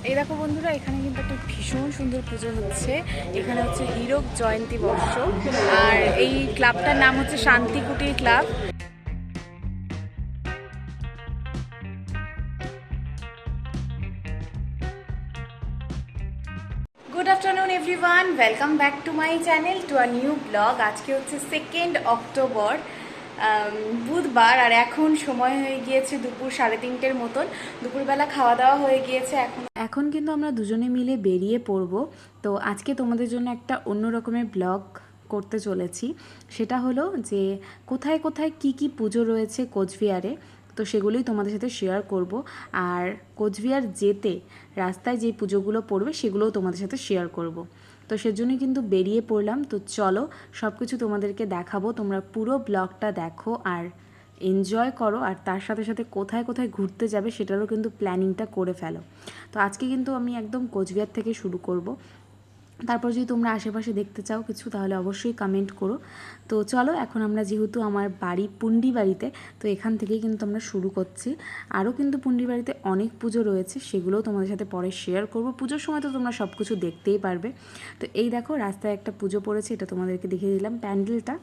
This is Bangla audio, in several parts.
এই দেখো বন্ধুরা, এখানে কিন্তু একটা ভীষণ সুন্দর পুজো হচ্ছে। এখানে হচ্ছে হীরক জয়ন্তী বর্ষ, আর এই ক্লাবটার নাম হচ্ছে শান্তি কুটির club. Good afternoon everyone, welcome back to my channel, to a new blog. আজকে হচ্ছে 2 অক্টোবর, বুধবার, আর এখন সময় হয়ে গিয়েছে দুপুর 3:30 মতন। দুপুরবেলা খাওয়া দাওয়া হয়ে গিয়েছে। এখন কিন্তু আমরা দুজনে মিলে বেরিয়ে পড়ব। তো আজকে তোমাদের জন্য একটা অন্য রকমের ব্লগ করতে চলেছি। সেটা হলো যে কোথায় কোথায় কি কি পুজো রয়েছে কোচবিহারে, তো সেগুলোই তোমাদের সাথে শেয়ার করব। আর কোচবিহার যেতে রাস্তায় যে পুজোগুলো পড়বে সেগুলোও তোমাদের সাথে শেয়ার করব। তো সেজন্যই কিন্তু বেরিয়ে পড়লাম। তো চলো সব কিছু তোমাদেরকে দেখাবো, তোমরা পুরো ব্লগটা দেখো আর এনজয় করো। আর তার সাথে সাথে কোথায় কোথায় ঘুরতে যাবে সেটারও কিন্তু প্ল্যানিংটা করে ফেলো। তো আজকে কিন্তু আমি একদম কোচবিহার থেকে শুরু করব। তারপর যদি তোমরা আশেপাশে দেখতে চাও কিছু, তাহলে অবশ্যই কমেন্ট করো। তো চলো, এখন আমরা যেহেতু আমার বাড়ি পুন্ডিবাড়িতে, তো এখান থেকেই কিন্তু আমরা শুরু করছি। আরও কিন্তু পুন্ডিবাড়িতে অনেক পুজো রয়েছে, সেগুলোও তোমাদের সাথে পরে শেয়ার করব। পুজোর সময় তো তোমরা সব কিছু দেখতেই পারবে। তো এই দেখো, রাস্তায় একটা পুজো পড়েছে, এটা তোমাদেরকে দেখিয়ে দিলাম প্যান্ডেলটা।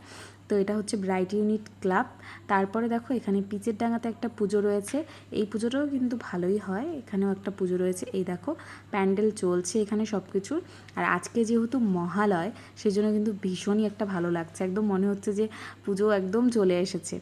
তো এটা হচ্ছে ব্রাইট ইউনিট ক্লাব। তারপরে দেখো, এখানে পিচের ডাঙাতে একটা পুজো রয়েছে। এই পুজোটাও কিন্তু ভালোই হয়, এখানেও একটা পুজো রয়েছে। এই দেখো, প্যান্ডেল চলছে এখানে সব কিছুর। আর আজকে যেহেতু মহালয়, সেজন্য কিন্তু ভীষণই একটা ভালো লাগছে, একদম মনে হচ্ছে যে পুজো একদম চলে এসেছে।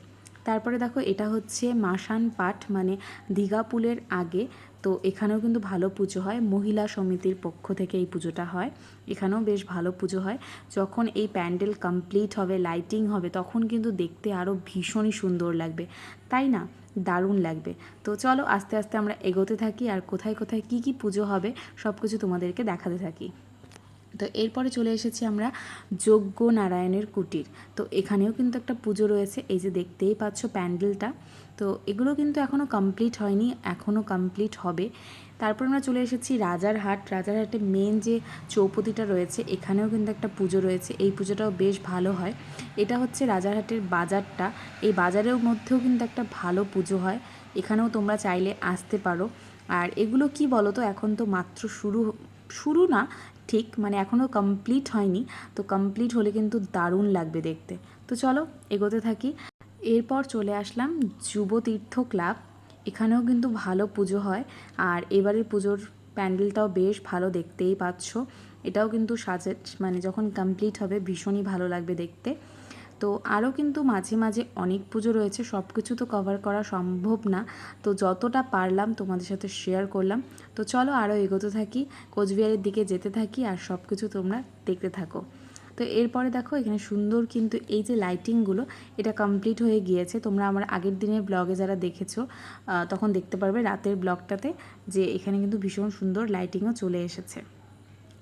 তারপরে দেখো, এটা হচ্ছে মাসান পাঠ, মানে দীঘাপুলের আগে। তো এখানেও কিন্তু ভালো পুজো হয়, মহিলা সমিতির পক্ষ থেকে এই পুজোটা হয়। এখানেও বেশ ভালো পুজো হয়। যখন এই প্যান্ডেল কমপ্লিট হবে, লাইটিং হবে, তখন কিন্তু দেখতে আরও ভীষণই সুন্দর লাগবে, তাই না? দারুণ লাগবে। তো চলো আস্তে আস্তে আমরা এগোতে থাকি, আর কোথায় কোথায় কি কি পুজো হবে সব কিছু তোমাদেরকে দেখাতে থাকি। তো এরপরে চলে এসেছি আমরা যজ্ঞ নারায়ণের কুটির। তো এখানেও কিন্তু একটা পুজো রয়েছে, এই যে দেখতেই পাচ্ছ প্যান্ডেলটা। তো এগুলো কিন্তু এখনও কমপ্লিট হয়নি, এখনও কমপ্লিট হবে। তারপর আমরা চলে এসেছি রাজারহাট। রাজারহাটে মেন যে চৌপতিটা রয়েছে, এখানেও কিন্তু একটা পুজো রয়েছে। এই পুজোটাও বেশ ভালো হয়। এটা হচ্ছে রাজারহাটের বাজারটা। এই বাজারের মধ্যেও কিন্তু একটা ভালো পুজো হয়, এখানেও তোমরা চাইলে আসতে পারো। আর এগুলো কি বলো তো, এখন তো মাত্র শুরু শুরু না ঠিক, মানে এখনও কমপ্লিট হয়নি। তো কমপ্লিট হলে কিন্তু দারুণ লাগবে দেখতে। তো চলো এগোতে থাকি। এরপর চলে আসলাম যুবতীর্থ ক্লাব। এখানেও কিন্তু ভালো পুজো হয়, আর এবারের পুজোর প্যান্ডেলটাও বেশ ভালো, দেখতেই পাচ্ছ। এটাও কিন্তু সাজে, মানে যখন কমপ্লিট হবে ভীষণই ভালো লাগবে দেখতে। তো আরও কিন্তু মাঝে মাঝে অনেক পুজো রয়েছে, সব কিছু তো কভার করা সম্ভব না। তো যতটা পারলাম তোমাদের সাথে শেয়ার করলাম। তো চলো আরও এগোতে থাকি, কোচবিহারের দিকে যেতে থাকি, আর সব কিছু তোমরা দেখতে থাকো। তো এরপরে দেখো, এখানে সুন্দর কিন্তু এই যে লাইটিংগুলো, এটা কমপ্লিট হয়ে গিয়েছে। তোমরা আমার আগের দিনের ব্লগে যারা দেখেছো, তখন দেখতে পারবে রাতের ব্লগটাতে, যে এখানে কিন্তু ভীষণ সুন্দর লাইটিংও চলে এসেছে।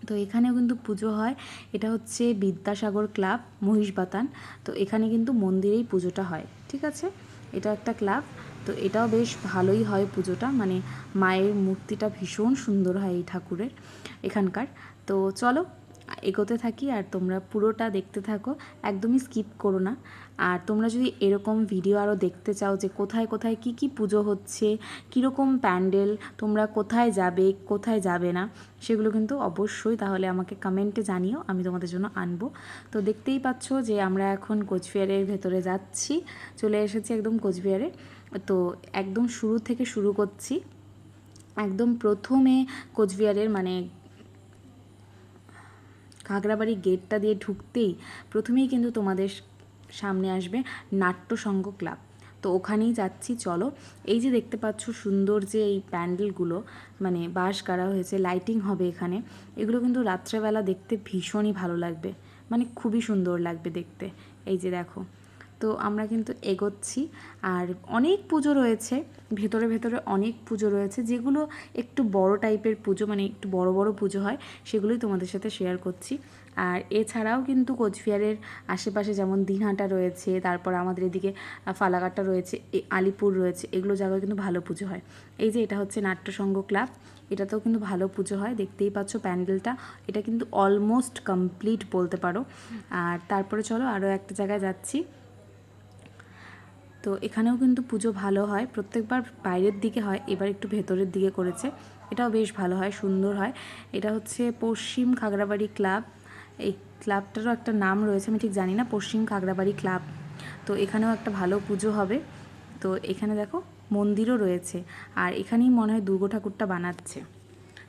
তো এখানেও কিন্তু পুজো হয়। এটা হচ্ছে বিদ্যাসাগর ক্লাব, মহিষবাতান। তো এখানে কিন্তু মন্দিরেই পুজোটা হয়, ঠিক আছে? এটা একটা ক্লাব। তো এটাও বেশ ভালোই হয় পুজোটা, মানে মায়ের মূর্তিটা ভীষণ সুন্দর হয় এই ঠাকুরের এখানকার। তো চলো এগোতে থাকি, আর তোমরা পুরোটা দেখতে থাকো, একদমই স্কিপ করো না। আর তোমরা যদি এরকম ভিডিও আরও দেখতে চাও, যে কোথায় কোথায় কি কি পুজো হচ্ছে, কীরকম প্যান্ডেল, তোমরা কোথায় যাবে কোথায় যাবে না, সেগুলো কিন্তু অবশ্যই তাহলে আমাকে কমেন্টে জানিও, আমি তোমাদের জন্য আনবো। তো দেখতেই পাচ্ছ যে আমরা এখন কোচবিহারের ভেতরে যাচ্ছি, চলে এসেছি একদম কোচবিহারে। তো একদম শুরু থেকে শুরু করছি। একদম প্রথমে কোচবিহারের, মানে খাগড়াবাড়ি গেটটা দিয়ে ঢুকতেই প্রথমেই কিন্তু তোমাদের সামনে আসবে নাট্যসংঘ ক্লাব। তো ওখানেই যাচ্ছি, চলো। এই যে দেখতে পাচ্ছ সুন্দর যে এই প্যান্ডেলগুলো, মানে বাঁশ গাড়া হয়েছে, লাইটিং হবে এখানে, এগুলো কিন্তু রাত্রেবেলা দেখতে ভীষণই ভালো লাগবে, মানে খুবই সুন্দর লাগবে দেখতে। এই যে দেখো, তো আমরা কিন্তু এগোচ্ছি। আর অনেক পুজো রয়েছে ভেতরে ভেতরে, অনেক পুজো রয়েছে যেগুলো একটু বড় টাইপের পুজো, মানে একটু বড় বড় পুজো হয়, সেগুলোই তোমাদের সাথে শেয়ার করছি। আর এছাড়াও কিন্তু কোচবিহারের আশেপাশে যেমন দিনহাটা রয়েছে, তারপর আমাদের এদিকে ফালাকাটা রয়েছে, আলিপুর রয়েছে, এগুলো জায়গায় কিন্তু ভালো পুজো হয়। এই যে এটা হচ্ছে নাট্যসংঘ ক্লাব, এটাতেও কিন্তু ভালো পুজো হয়, দেখতেই পাচ্ছ প্যান্ডেলটা। এটা কিন্তু অলমোস্ট কমপ্লিট বলতে পারো। আর তারপরে চলো আরও একটা জায়গায় যাচ্ছি। তো এখানেও কিন্তু পুজো ভালো হয়, প্রত্যেকবার বাইরের দিকে হয়, এবার একটু ভেতরের দিকে করেছে। এটাও বেশ ভালো হয়, সুন্দর হয়। এটা হচ্ছে পশ্চিম খাগড়াবাড়ি ক্লাব, এই ক্লাবটারও একটা নাম রয়েছে, আমি ঠিক জানি না, পশ্চিম খাগড়াবাড়ি ক্লাব। তো এখানেও একটা ভালো পুজো হবে। তো এখানে দেখো মন্দিরও রয়েছে, আর এখানেই মনে হয় দুর্গা ঠাকুরটা বানাচ্ছে।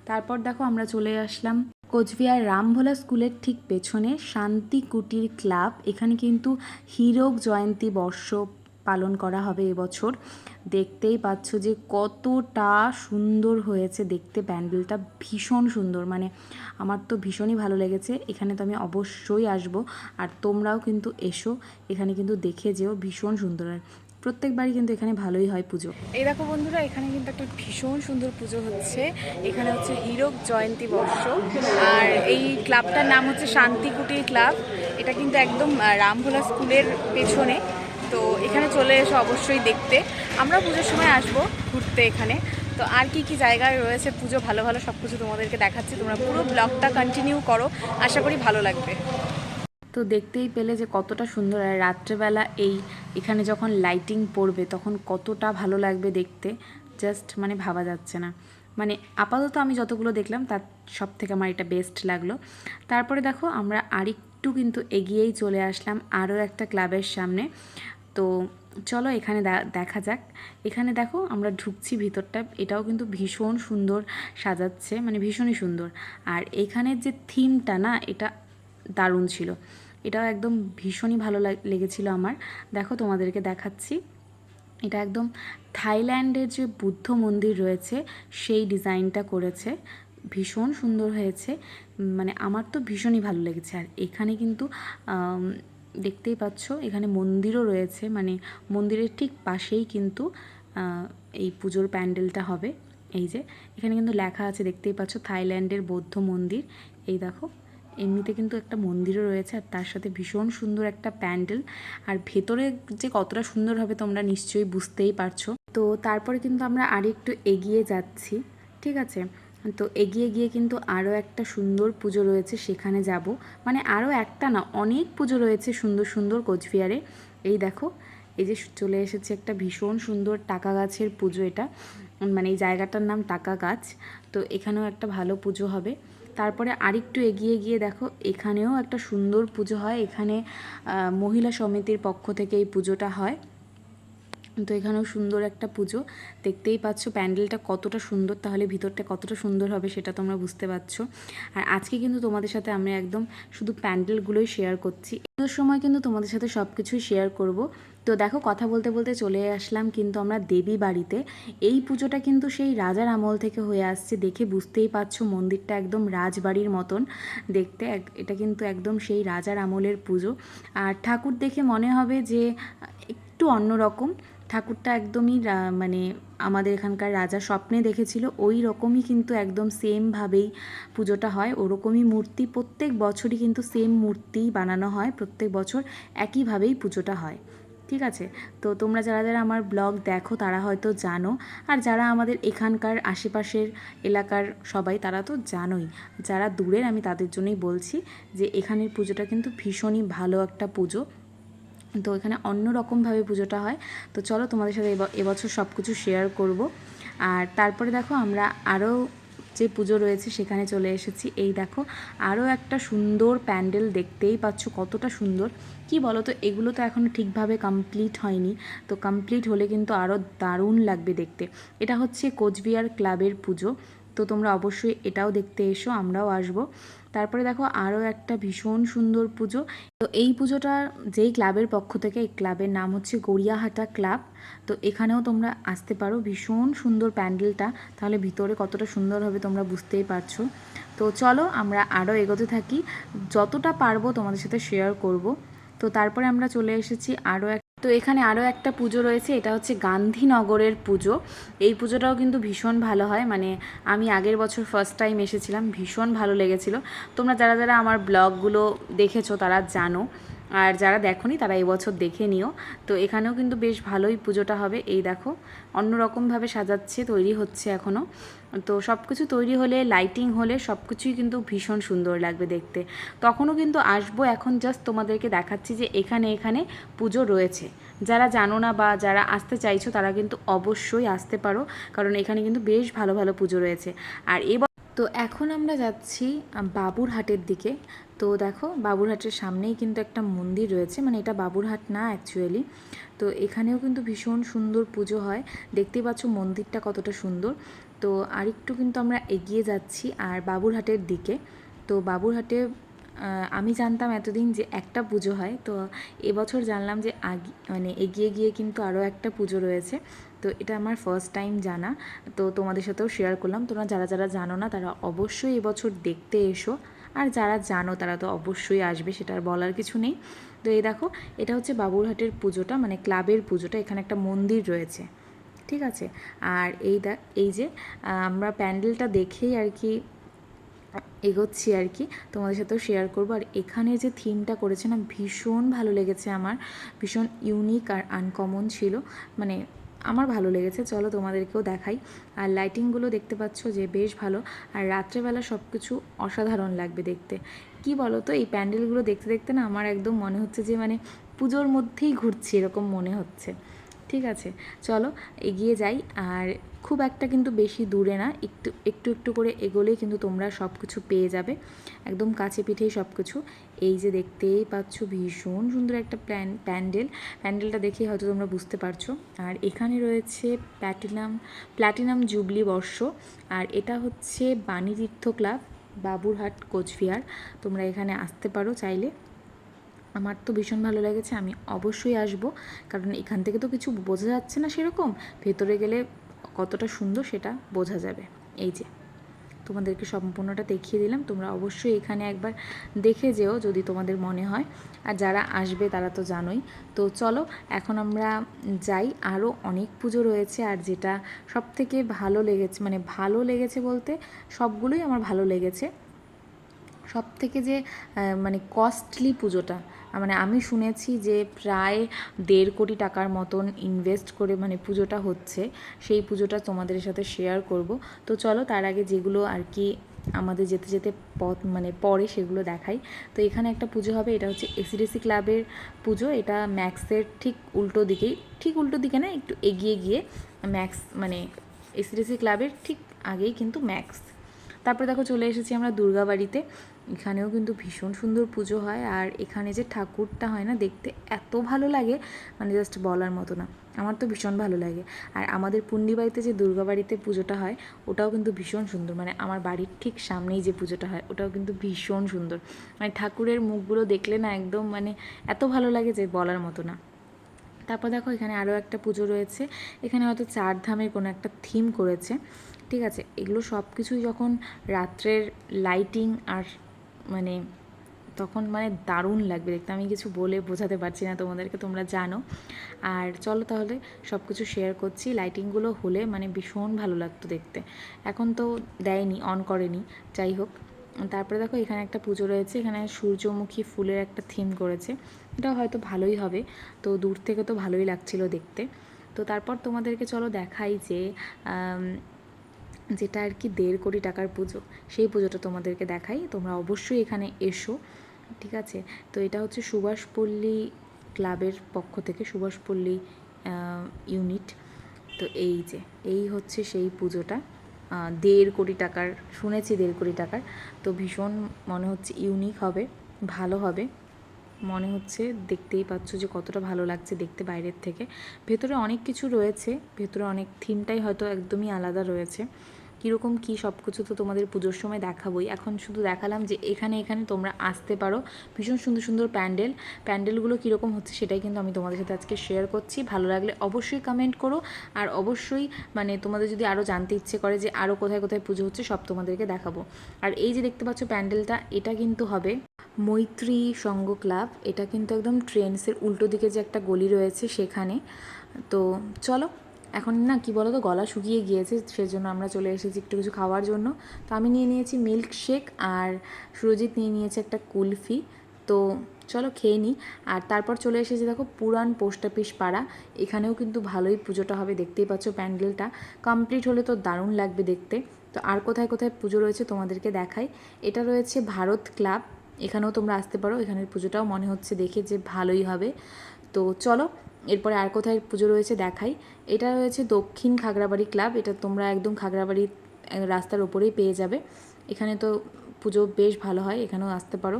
তারপর দেখো আমরা চলে আসলাম কোচবিহার রামভোলা স্কুলের ঠিক পেছনে শান্তি কুটির ক্লাব। এখানে কিন্তু হীরক জয়ন্তী বর্ষ পালন করা হবে এবছর। দেখতেই পাচ্ছ যে কতটা সুন্দর হয়েছে দেখতে, প্যান্ডেলটা ভীষণ সুন্দর, মানে আমার তো ভীষণই ভালো লেগেছে। এখানে তো আমি অবশ্যই আসব, আর তোমরাও কিন্তু এসো, এখানে কিন্তু দেখে যেও, ভীষণ সুন্দর। আর প্রত্যেকবারই কিন্তু এখানে ভালোই হয় পুজো। এই দেখো বন্ধুরা, এখানে কিন্তু একটা ভীষণ সুন্দর পুজো হচ্ছে। এখানে হচ্ছে হীরক জয়ন্তী বর্ষ, আর এই ক্লাবটার নাম হচ্ছে শান্তি কুটির ক্লাব। এটা কিন্তু একদম রামভোলা স্কুলের পেছনে। তো এখানে চলে এসো অবশ্যই দেখতে। আমরা পুজোর সময় আসবো ঘুরতে এখানে। তো আর কি কি জায়গায় রয়েছে পুজো ভালো ভালো সব কিছু তোমাদেরকে দেখাচ্ছি, তোমরা পুরো ব্লগটা কন্টিনিউ করো, আশা করি ভালো লাগবে। তো দেখতেই পেলে যে কতটা সুন্দর, আর রাত্রেবেলা এখানে যখন লাইটিং পড়বে তখন কতটা ভালো লাগবে দেখতে, জাস্ট মানে ভাবা যাচ্ছে না। মানে আপাতত আমি যতগুলো দেখলাম তার সব থেকে আমার এটা বেস্ট লাগলো। তারপরে দেখো আমরা আরেকটু কিন্তু এগিয়েই চলে আসলাম আরও একটা ক্লাবের সামনে। তো চলো এখানে দেখা যাক। এখানে দেখো আমরা ঢুকছি ভিতরটা, এটাও কিন্তু ভীষণ সুন্দর সাজাচ্ছে, মানে ভীষণই সুন্দর। আর এখানের যে থিমটা না, এটা দারুণ ছিল, এটাও একদম ভীষণই ভালো লেগেছিল আমার। দেখো তোমাদেরকে দেখাচ্ছি, এটা একদম থাইল্যান্ডের যে বুদ্ধ মন্দির রয়েছে সেই ডিজাইনটা করেছে, ভীষণ সুন্দর হয়েছে, মানে আমার তো ভীষণই ভালো লেগেছে। আর এখানে কিন্তু দেখতেই পাচ্ছ এখানে মন্দিরও রয়েছে, মানে মন্দিরের ঠিক পাশেই কিন্তু এই পুজোর প্যান্ডেলটা হবে। এই যে এখানে কিন্তু লেখা আছে, দেখতেই পাচ্ছ থাইল্যান্ডের বৌদ্ধ মন্দির। এই দেখো এমনিতে কিন্তু একটা মন্দিরও রয়েছে, আর তার সাথে ভীষণ সুন্দর একটা প্যান্ডেল। আর ভেতরে যে কতটা সুন্দর হবে তোমরা নিশ্চয়ই বুঝতেই পারছো। তো তারপরে কিন্তু আমরা আরেকটু এগিয়ে যাচ্ছি, ঠিক আছে। তো এগিয়ে গিয়ে কিন্তু আরও একটা সুন্দর পুজো রয়েছে, সেখানে যাব। মানে আরও একটা না, অনেক পুজো রয়েছে সুন্দর সুন্দর কোচবিহারে। এই দেখো এই যে চলে এসেছে একটা ভীষণ সুন্দর টাকা গাছের পুজো, এটা মানে এই জায়গাটার নাম টাকা গাছ। তো এখানেও একটা ভালো পুজো হবে। তারপরে আরেকটু এগিয়ে গিয়ে দেখো এখানেও একটা সুন্দর পুজো হয়, এখানে মহিলা সমিতির পক্ষ থেকে এই পুজোটা হয়। তো এখানেও সুন্দর একটা পুজো, দেখতেই পাচ্ছ প্যান্ডেলটা কতটা সুন্দর, তাহলে ভিতরটা কতটা সুন্দর হবে সেটা তোমরা বুঝতে পারছো। আর আজকে কিন্তু তোমাদের সাথে আমি একদম শুধু প্যান্ডেলগুলোই শেয়ার করছি, পুজোর সময় কিন্তু তোমাদের সাথে সব কিছুই শেয়ার করব। তো দেখো কথা বলতে বলতে চলে আসলাম কিন্তু আমরা দেবী বাড়িতে। এই পুজোটা কিন্তু সেই রাজার আমল থেকে হয়ে আসছে, দেখে বুঝতেই পারছো মন্দিরটা একদম রাজবাড়ির মতন দেখতে। এটা কিন্তু একদম সেই রাজার আমলের পুজো। আর ঠাকুর দেখে মনে হবে যে একটু অন্যরকম, ঠাকুরটা একদমই মানে আমাদের এখানকার রাজা স্বপ্নে দেখেছিল ওই রকমই কিন্তু একদম সেমভাবেই পুজোটা হয়, ওরকমই মূর্তি প্রত্যেক বছরই কিন্তু সেম মূর্তি বানানো হয়, প্রত্যেক বছর একইভাবেই পুজোটা হয়, ঠিক আছে। তো তোমরা যারা যারা আমার ব্লগ দেখো তারা হয়তো জানো, আর যারা আমাদের এখানকার আশেপাশের এলাকার সবাই তারা তো জানোই, যারা দূরের আমি তাদের জন্যই বলছি যে এখানের পুজোটা কিন্তু ভীষণই ভালো একটা পুজো। তো এখানে অন্য রকমভাবে পুজোটা হয়। তো চলো তোমাদের সাথে এবছর সব কিছু শেয়ার করব। আর তারপরে দেখো আমরা আরও যে পুজো রয়েছে সেখানে চলে এসেছি। এই দেখো আরও একটা সুন্দর প্যান্ডেল, দেখতেই পাচ্ছ কতটা সুন্দর। কি বলো তো, এগুলো তো এখনও ঠিকভাবে কমপ্লিট হয়নি, তো কমপ্লিট হলে কিন্তু আরও দারুণ লাগবে দেখতে। এটা হচ্ছে কোচবিহার ক্লাবের পুজো, তো তোমরা অবশ্যই এটাও দেখতে এসো, আমরাও আসবো। তারপরে দেখো আরও একটা ভীষণ সুন্দর পুজো। তো এই পুজোটা যেই ক্লাবের পক্ষ থেকে, এই ক্লাবের নাম হচ্ছে গড়িয়াহাটা ক্লাব। তো এখানেও তোমরা আসতে পারো, ভীষণ সুন্দর প্যান্ডেলটা, তাহলে ভিতরে কতটা সুন্দর হবে তোমরা বুঝতেই পারছো। তো চলো আমরা আরও এগোতে থাকি, যতটা পারবো তোমাদের সাথে শেয়ার করব। তো তারপরে আমরা চলে এসেছি তো এখানে আরও একটা পুজো রয়েছে, এটা হচ্ছে গান্ধীনগরের পুজো। এই পুজোটাও কিন্তু ভীষণ ভালো হয়, মানে আমি আগের বছর ফার্স্ট টাইম এসেছিলাম, ভীষণ ভালো লেগেছিল। তোমরা যারা যারা আমার ব্লগগুলো দেখেছো তারা জানো, আর যারা দেখোনি তারা এবছর দেখে নিও। তো এখানেও কিন্তু বেশ ভালোই পুজোটা হবে। এই দেখো অন্যরকমভাবে সাজাচ্ছে, তৈরি হচ্ছে এখনও। তো সব কিছু তৈরি হলে, লাইটিং হলে সব কিছুই কিন্তু ভীষণ সুন্দর লাগবে দেখতে। তখনও কিন্তু আসবো, এখন জাস্ট তোমাদেরকে দেখাচ্ছি যে এখানে পুজো রয়েছে, যারা জানো না বা যারা আসতে চাইছো তারা কিন্তু অবশ্যই আসতে পারো, কারণ এখানে কিন্তু বেশ ভালো ভালো পুজো রয়েছে। আর তো এখন আমরা যাচ্ছি বাবুরহাটের দিকে। তো দেখো বাবুরহাটের সামনেই কিন্তু একটা মন্দির রয়েছে, মানে এটা বাবুরহাট না অ্যাকচুয়ালি। তো এখানেও কিন্তু ভীষণ সুন্দর পুজো হয়, দেখতেই পাচ্ছ মন্দিরটা কতটা সুন্দর। তো আরেকটু কিন্তু আমরা এগিয়ে যাচ্ছি আর বাবুরহাটের দিকে। তো বাবুরহাটে আমি জানতাম এতদিন যে একটা পুজো হয়, তো এবছর জানলাম যে মানে এগিয়ে গিয়ে কিন্তু আরও একটা পুজো রয়েছে। তো এটা আমার ফার্স্ট টাইম জানা, তো তোমাদের সাথেও শেয়ার করলাম। তোমরা যারা যারা জানো না তারা অবশ্যই এবছর দেখতে এসো, আর যারা জানো তারা তো অবশ্যই আসবে, সেটা আর বলার কিছু নেই। তো এই দেখো এটা হচ্ছে বাবুরহাটের পুজোটা, মানে ক্লাবের পুজোটা। এখানে একটা মন্দির রয়েছে, ঠিক আছে। আর এই যে আমরা প্যান্ডেলটা দেখেই আর কি এগোচ্ছি আর কি, তোমাদের সাথেও শেয়ার করবো। আর এখানে যে থিমটা করেছে না, ভীষণ ভালো লেগেছে আমার, ভীষণ ইউনিক আর আনকমন ছিল, মানে আমার ভালো লেগেছে। চলো তোমাদেরকেও দেখাই। আর লাইটিংগুলো দেখতে পাচ্ছ যে বেশ ভালো, আর রাত্রেবেলা সব কিছু অসাধারণ লাগবে দেখতে। কি বলো তো, এই প্যান্ডেলগুলো দেখতে দেখতে না আমার একদম মনে হচ্ছে যে মানে পুজোর মধ্যেই ঘুরছি এরকম মনে হচ্ছে। ঠিক আছে, চলো এগিয়ে যাই। আর খুব একটা কিন্তু বেশি দূরে না, একটু একটু একটু করে এগোলেই কিন্তু তোমরা সব কিছু পেয়ে যাবে, একদম কাছে পিঠেই সব কিছু। এই যে দেখতেই পাচ্ছ ভীষণ সুন্দর একটা প্যান্ডেলটা দেখেই হয়তো তোমরা বুঝতে পারছো। আর এখানে রয়েছে প্ল্যাটিনাম জুবলি বর্ষ, আর এটা হচ্ছে বাণীতীর্থ ক্লাব, বাবুরহাট, কোচবিহার। তোমরা এখানে আসতে পারো চাইলে। আমার তো ভীষণ ভালো লেগেছে, আমি অবশ্যই আসব, কারণ এখান থেকে তো কিছু বোঝা যাচ্ছে না সেরকম, ভেতরে গেলে কতটা সুন্দর সেটা বোঝা যাবে। এই যে তোমাদেরকে সম্পূর্ণটা দেখিয়ে দিলাম, তোমরা অবশ্যই এখানে একবার দেখে যেও যদি তোমাদের মনে হয়, আর যারা আসবে তারা তো জানোই। তো চলো এখন আমরা যাই, আরও অনেক পুজো রয়েছে। আর যেটা সবথেকে ভালো লেগেছে, মানে ভালো লেগেছে বলতে সবগুলোই আমার ভালো লেগেছে, সব থেকে যে মানে কস্টলি পুজোটা, মানে আমি শুনেছি যে প্রায় 1.5 কোটি টাকার মতন ইনভেস্ট করে মানে পুজোটা হচ্ছে, সেই পুজোটা তোমাদের সাথে শেয়ার করব। তো চলো তার আগে যেগুলো আর কি আমাদের যেতে যেতে পথ মানে পরে সেগুলো দেখাই। তো এখানে একটা পুজো হবে, এটা হচ্ছে এসিডিসি ক্লাবের পুজো, এটা ম্যাক্সের ঠিক উল্টো দিকেই, ঠিক উল্টো দিকে না, একটু এগিয়ে গিয়ে ম্যাক্স, মানে এসিডিসি ক্লাবের ঠিক আগেই কিন্তু ম্যাক্স। তারপরে দেখো চলে এসেছি আমরা দুর্গাবাড়িতে, এখানেও কিন্তু ভীষণ সুন্দর পুজো হয়। আর এখানে যে ঠাকুরটা হয় না, দেখতে এত ভালো লাগে, মানে জাস্ট বলার মতো না, আমার তো ভীষণ ভালো লাগে। আর আমাদের পুন্ডিবাড়িতে যে দুর্গাবাড়িতে পুজোটা হয় ওটাও কিন্তু ভীষণ সুন্দর, মানে আমার বাড়ির ঠিক সামনেই যে পুজোটা হয় ওটাও কিন্তু ভীষণ সুন্দর, মানে ঠাকুরের মুখগুলো দেখলে না একদম মানে এত ভালো লাগে যে বলার মতো না। তারপর দেখো এখানে আরও একটা পুজো রয়েছে, এখানে হয়তো 4 ধামের কোনো একটা থিম করেছে, ঠিক আছে। এগুলো সব কিছুই যখন রাত্রের লাইটিং আর মানে তখন মানে দারুণ লাগবে দেখতে, আমি কিছু বলে বোঝাতে পারছি না তোমাদেরকে, তোমরা জানো। আর চলো তাহলে সব কিছু শেয়ার করছি, লাইটিংগুলো হলে মানে ভীষণ ভালো লাগতো দেখতে, এখন তো দেয়নি, অন করেনি, যাই হোক। তারপরে দেখো এখানে একটা পুজো রয়েছে, এখানে সূর্যমুখী ফুলের একটা থিম করেছে, এটা হয়তো ভালোই হবে, তো দূর থেকে তো ভালোই লাগছিল দেখতে। তো তারপর তোমাদেরকে চলো দেখাই যে যেটা আর কি 1.5 কোটি টাকার পুজো, সেই পুজোটা তোমাদেরকে দেখাই, তোমরা অবশ্যই এখানে এসো, ঠিক আছে। তো এটা হচ্ছে সুভাষপল্লী ক্লাবের পক্ষ থেকে, সুভাষপল্লী ইউনিট। তো এই যে এই হচ্ছে সেই পুজোটা, 1.5 কোটি টাকার, শুনেছি 1.5 কোটি টাকার, তো ভীষণ মনে হচ্ছে ইউনিক হবে, ভালো হবে মনে হচ্ছে, দেখতেই পাচ্ছ যে কতটা ভালো লাগছে দেখতে বাইরের থেকে। ভেতরে অনেক কিছু রয়েছে, ভেতরে অনেক থিমটাই হয়তো একদমই আলাদা রয়েছে, কীরকম কী সব কিছু তো তোমাদের পুজোর সময় দেখাবোই, এখন শুধু দেখালাম যে এখানে তোমরা আসতে পারো, ভীষণ সুন্দর সুন্দর প্যান্ডেলগুলো কীরকম হচ্ছে সেটাই কিন্তু আমি তোমাদের সাথে আজকে শেয়ার করছি। ভালো লাগলে অবশ্যই কমেন্ট করো, আর অবশ্যই মানে তোমাদের যদি আরও জানতে ইচ্ছে করে যে আরও কোথায় কোথায় পুজো হচ্ছে সব তোমাদেরকে দেখাবো। আর এই যে দেখতে পাচ্ছ প্যান্ডেলটা, এটা কিন্তু হবে মৈত্রী সঙ্ঘ ক্লাব, এটা কিন্তু একদম ট্রেন্ডসের উল্টো দিকে যে একটা গলি রয়েছে সেখানে। তো চলো এখন না কি বলো তো, গলা শুকিয়ে গিয়েছে, সেজন্য আমরা চলে এসেছি একটু কিছু খাওয়ার জন্য। তো আমি নিয়ে নিয়েছি মিল্ক শেক, আর সুরজিৎ নিয়ে নিয়েছে একটা কুলফি। তো চলো খেয়ে নিই। আর তারপর চলে এসেছি দেখো পুরান পোস্ট অফিস পাড়া, এখানেও কিন্তু ভালোই পুজোটা হবে, দেখতেই পাচ্ছ প্যান্ডেলটা কমপ্লিট হলে তো দারুণ লাগবে দেখতে। তো আর কোথায় কোথায় পুজো রয়েছে তোমাদেরকে দেখাই, এটা রয়েছে ভারত ক্লাব, এখানেও তোমরা আসতে পারো, এখানের পুজোটাও মনে হচ্ছে দেখে যে ভালোই হবে। তো চলো এরপরে আর কোথায় পুজো রয়েছে দেখাই। এটা রয়েছে দক্ষিণ খাগড়াবাড়ি ক্লাব, এটা তোমরা একদম খাগড়াবাড়ি রাস্তার ওপরেই পেয়ে যাবে। এখানে তো পুজো বেশ ভালো হয়, এখানেও আসতে পারো।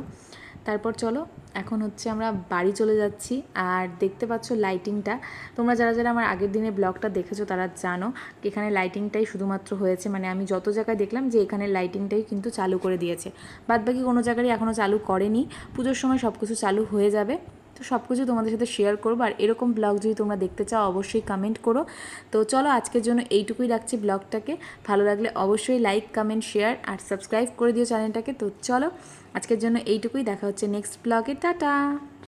তারপর চলো এখন হচ্ছে আমরা বাড়ি চলে যাচ্ছি। আর দেখতে পাচ্ছ লাইটিংটা, তোমরা যারা যারা আমার আগের দিনের ব্লগটা দেখেছো তারা জানো এখানে লাইটিংটাই শুধুমাত্র হয়েছে, মানে আমি যত জায়গায় দেখলাম যে এখানে লাইটিংটাই কিন্তু চালু করে দিয়েছে, বাদবাকি কোনো জায়গায় এখনও চালু করেনি। পুজোর সময় সব কিছু চালু হয়ে যাবে, তো সব কিছু তোমাদের সাথে শেয়ার করবো। আর এরকম ব্লগ যদি তোমরা দেখতে চাও অবশ্যই কমেন্ট করো। তো চলো আজকের জন্য এইটুকুই রাখছি ব্লগটাকে, ভালো লাগলে অবশ্যই লাইক কমেন্ট শেয়ার আর সাবস্ক্রাইব করে দিও চ্যানেলটাকে। তো চলো আজকের জন্য এইটুকুই, দেখা হচ্ছে নেক্সট ব্লগে, টাটা।